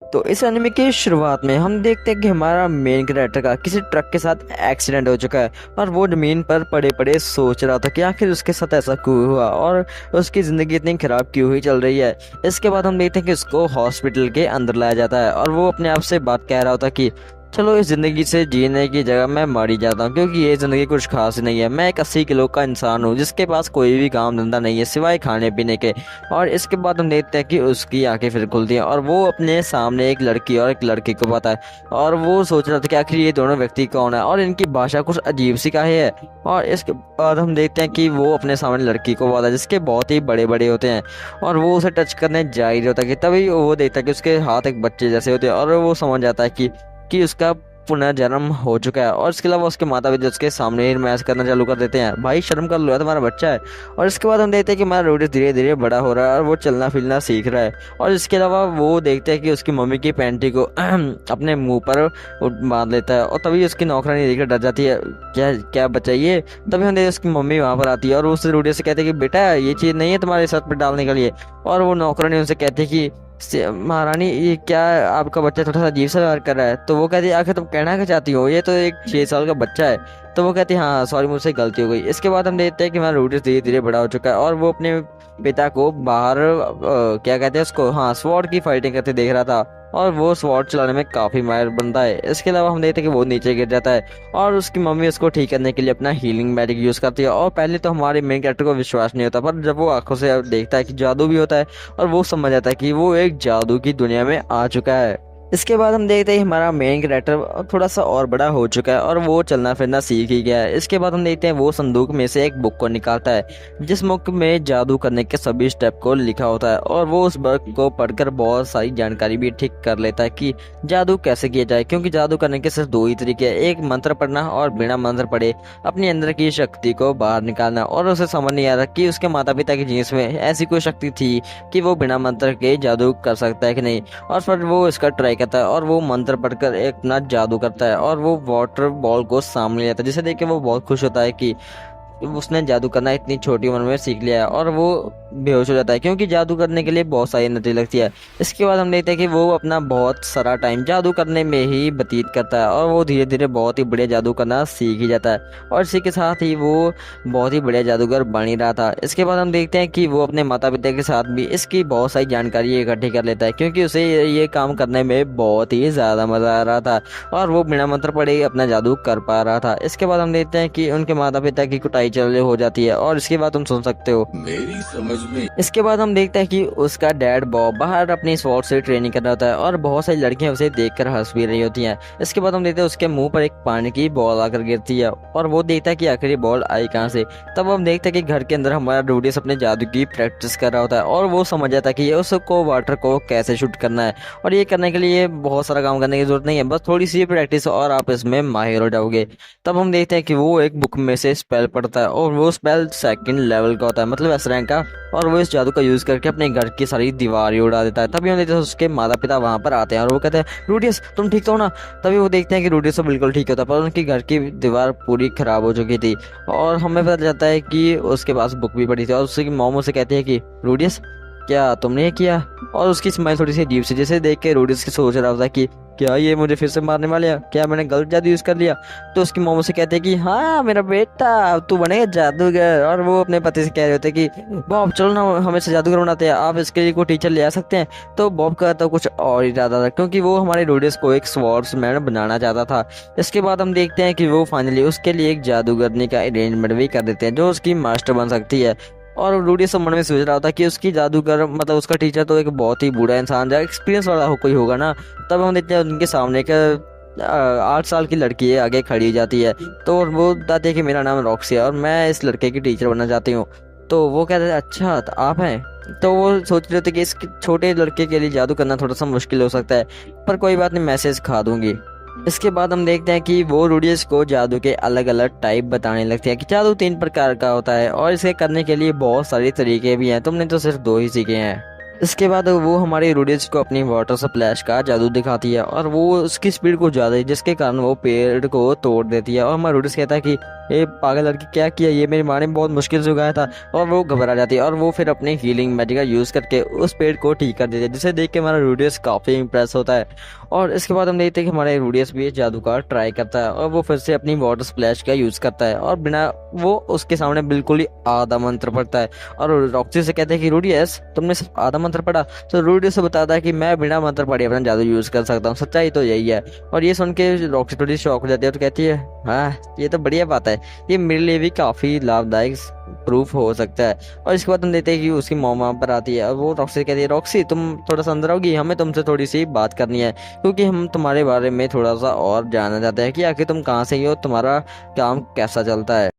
तो इस एनिमे की शुरुआत में हम देखते हैं कि हमारा मेन कैरेक्टर का किसी ट्रक के साथ एक्सीडेंट हो चुका है और वो जमीन पर पड़े पड़े सोच रहा था कि आखिर उसके साथ ऐसा क्यों हुआ और उसकी ज़िंदगी इतनी ख़राब क्यों हुई चल रही है। इसके बाद हम देखते हैं कि उसको हॉस्पिटल के अंदर लाया जाता है और वो अपने आप से बात कह रहा होता कि चलो इस ज़िंदगी से जीने की जगह मैं मर ही जाता हूँ, क्योंकि ये ज़िंदगी कुछ खास नहीं है। मैं एक 80 किलो का इंसान हूँ जिसके पास कोई भी काम धंधा नहीं है सिवाय खाने पीने के। और इसके बाद हम देखते हैं कि उसकी आंखें फिर खुलती हैं और वो अपने सामने एक लड़की और एक लड़के को पाता है और वो सोच रहा था कि आखिर ये दोनों व्यक्ति कौन है और इनकी भाषा कुछ अजीब सी काहे है। और इसके बाद हम देखते हैं कि वो अपने सामने लड़की को पाता है जिसके बहुत ही बड़े बड़े होते हैं और वो उसे टच करने जा ही होता है कि तभी वो देखता है कि उसके हाथ एक बच्चे जैसे होते हैं और वो समझ जाता है कि उसका पुनर्जन्म हो चुका है। और इसके अलावा उसके माता पिता उसके सामने ही मैच करना चालू कर देते हैं, भाई शर्म कर लो, तुम्हारा बच्चा है। और इसके बाद हम देखते हैं कि हमारा रोडिस धीरे धीरे बड़ा हो रहा है और वो चलना फिरना सीख रहा है। और इसके अलावा वो देखते हैं कि उसकी मम्मी की पैंटी को अपने मुंह पर बांध लेता है और तभी उसकी नौकरानी देखकर डर जाती है, क्या क्या बच्चा ये। तभी हम देखते हैं उसकी मम्मी वहां पर आती है और उससे रोडिस से कहते हैं कि बेटा ये चीज़ नहीं है तुम्हारे सर पर डालने के लिए। और वो नौकरानी उनसे कहती है कि महारानी ये क्या आपका बच्चा थोड़ा सा अजीब सा व्यवहार कर रहा है। तो वो कहती है आखिर तुम कहना क्या चाहती हो, ये तो एक 6 साल का बच्चा है। तो वो कहती है हाँ सॉरी मुझसे गलती हो गई। इसके बाद हम देखते हैं कि हमारा रूडिस धीरे धीरे बड़ा हो चुका है और वो अपने पिता को बाहर क्या कहते हैं उसको, हाँ स्वॉर्ड की फाइटिंग करते देख रहा था और वो स्वॉर्ड चलाने में काफी माहिर बनता है। इसके अलावा हम देखते हैं कि वो नीचे गिर जाता है और उसकी मम्मी उसको ठीक करने के लिए अपना हीलिंग मैजिक यूज करती है। और पहले तो हमारे मेन कैरेक्टर को विश्वास नहीं होता, पर जब वो आंखों से देखता है कि जादू भी होता है और वो समझ आता है कि वो एक जादू की दुनिया में आ चुका है। इसके बाद हम देखते हैं हमारा मेन कैरेक्टर थोड़ा सा और बड़ा हो चुका है और वो चलना फिरना सीख ही गया है। इसके बाद हम देखते हैं वो संदूक में से एक बुक को निकालता है जिस बुक में जादू करने के सभी स्टेप को लिखा होता है और वो उस बुक को पढ़कर बहुत सारी जानकारी भी ठीक कर लेता है कि जादू कैसे किया जाए, क्योंकि जादू करने के सिर्फ दो ही तरीके हैं, एक मंत्र पढ़ना और बिना मंत्र पढ़े अपने अंदर की शक्ति को बाहर निकालना। और उसे समझ नहीं आ रहा कि उसके माता पिता की जीन्स में ऐसी कोई शक्ति थी कि वो बिना मंत्र के जादू कर सकता है कि नहीं। और फिर वो इसका ट्राई करता है और वो मंत्र पढ़कर एक अपना जादू करता है और वो वाटर बॉल को सामने लेता है, जिसे देख के वो बहुत खुश होता है कि उसने जादू करना इतनी छोटी उम्र में सीख लिया है। और वो बेहोश हो जाता है क्योंकि जादू करने के लिए बहुत सारी एनर्जी लगती है। इसके बाद हम देखते हैं कि वो अपना बहुत सारा टाइम जादू करने में ही व्यतीत करता है और वो धीरे धीरे बहुत ही बढ़िया जादू करना सीख ही जाता है और इसी के साथ ही वो बहुत ही बढ़िया जादूगर बन ही रहा था। इसके बाद हम देखते हैं कि वो अपने माता पिता के साथ भी इसकी बहुत सारी जानकारी इकट्ठी कर लेता है, क्योंकि उसे ये काम करने में बहुत ही ज़्यादा मज़ा आ रहा था और वो बिना मंत्र पढ़े ही अपना जादू कर पा रहा था। इसके बाद हम देखते हैं कि उनके माता पिता की कुटाई चल हो जाती है और इसके बाद तुम सुन सकते हो मेरी समझ में। इसके बाद हम देखते हैं कि उसका डैड बॉब बाहर अपनी स्वॉर्ड से ट्रेनिंग कर रहा होता है और बहुत सारी लड़कियां उसे देखकर हंस भी रही होती हैं। इसके बाद हम देखते हैं उसके मुंह पर एक पानी की बॉल आकर गिरती है और वो देखता है कि आखिर ये बॉल आई कहाँ से। तब हम देखते हैं कि घर के अंदर हमारा रूडिस अपने जादू की प्रैक्टिस कर रहा होता है और वो समझ जाता है कि ये उसको वाटर को कैसे शूट करना है और ये करने के लिए बहुत सारा काम करने की जरूरत नहीं है, बस थोड़ी सी प्रैक्टिस और आप इसमें माहिर हो जाओगे। तब हम देखते हैं कि वो एक बुक में से स्पेल पढ़ता है और वो स्पेल सेकंड लेवल का होता है, मतलब एस रैंक का, और वो इस जादू का यूज करके अपने घर की सारी दीवारें उड़ा देता है। तभी हम देखते हैं उसके माता पिता वहां पर आते हैं और वो कहते हैं रूडियस तुम ठीक तो हो ना। तभी वो देखते हैं कि रूडियस तो बिल्कुल ठीक होता है पर उनकी घर की दीवार पूरी खराब हो चुकी थी और हमें पता चलता है कि उसके पास बुक भी पड़ी थी और उसकी मॉम उसे कहती है कि रूडियस क्या तुमने ये किया। और उसकी स्माइल थोड़ी सी अजीब सी, जैसे देख के रूडियस की सोच रहा होता है कि क्या ये मुझे फिर से मारने वाले हैं, क्या मैंने गलत जादू यूज कर लिया। तो उसकी मॉम से कहते हैं कि हाँ मेरा बेटा तू बनेगा जादूगर। और वो अपने पति से कह रहे होते हैं कि बॉब चलो ना हमें से जादूगर बनाते हैं, आप इसके लिए कोई टीचर ले आ सकते हैं। तो बॉब का तो कुछ और ही ज्यादा था क्योंकि वो हमारे रूडियस को एक स्वॉर्ड्समैन बनाना चाहता था। इसके बाद हम देखते हैं कि वो फाइनली उसके लिए एक जादूगरनी का अरेंजमेंट भी कर देते हैं जो उसकी मास्टर बन सकती है। और रूडियस मन में सोच रहा होता कि उसकी जादूगर मतलब उसका टीचर तो एक बहुत ही बूढ़ा इंसान जो एक्सपीरियंस वाला हो कोई होगा ना। तब हम देखते हैं उनके सामने एक 8 साल की लड़की है आगे खड़ी जाती है। तो वो बताती है कि मेरा नाम रॉक्सी है और मैं इस लड़के की टीचर बनना चाहती हूँ। तो वो कहते हैं अच्छा तो आप हैं। तो वो सोच रहे थे कि इस छोटे लड़के के लिए जादू करना थोड़ा सा मुश्किल हो सकता है, पर कोई बात नहीं मैसेज सिखा दूंगी। इसके बाद हम देखते हैं कि वो रूडियस को जादू के अलग अलग टाइप बताने लगती है कि जादू 3 प्रकार का होता है और इसे करने के लिए बहुत सारे तरीके भी हैं, तुमने तो सिर्फ 2 ही सीखे हैं। इसके बाद वो हमारे रूडियस को अपनी वाटर स्प्लैश का जादू दिखाती है और वो उसकी स्पीड को ज्यादा है जिसके कारण वो पेड़ को तोड़ देती है। और हमारा रूडियस कहता है कि ये पागल लड़की क्या किया, ये मेरी माँ ने बहुत मुश्किल से उगाया था। और वो घबरा जाती है और वो फिर अपनी हीलिंग मैजिक का यूज करके उस पेड़ को ठीक कर देती है, जिसे देख के हमारा रूडियस काफी इंप्रेस होता है। और इसके बाद हम देखते हैं कि हमारे रूडियस भी जादू का ट्राई करता है और वो फिर से अपनी वाटर स्प्लैश का यूज करता है और बिना वो उसके सामने बिल्कुल ही आधा मंत्र पढ़ता है। और रॉक्सी से कहते हैं कि रूडियस तुमने सिर्फ आधा मंत्र पढ़ा। तो रूडियस से बताता है कि मैं बिना मंत्र पढ़े अपना जादू यूज कर सकता हूँ, सच्चाई तो यही है। और ये सुन के रॉक्सी थोड़ी शॉक हो जाती है और कहती है हाँ ये तो बढ़िया बात है, ये मेरे लिए भी काफी लाभदायक प्रूफ हो सकता है। और इसके बाद हम देखते हैं कि उसकी मॉम वहाँ पर आती है और वो रॉक्सी से कहती है रॉक्सी तुम थोड़ा सा अंदर आओगी, हमें तुमसे थोड़ी सी बात करनी है, क्योंकि हम तुम्हारे बारे में थोड़ा सा और जानना चाहते हैं कि आखिर तुम कहाँ से हो, तुम्हारा काम कैसा चलता है।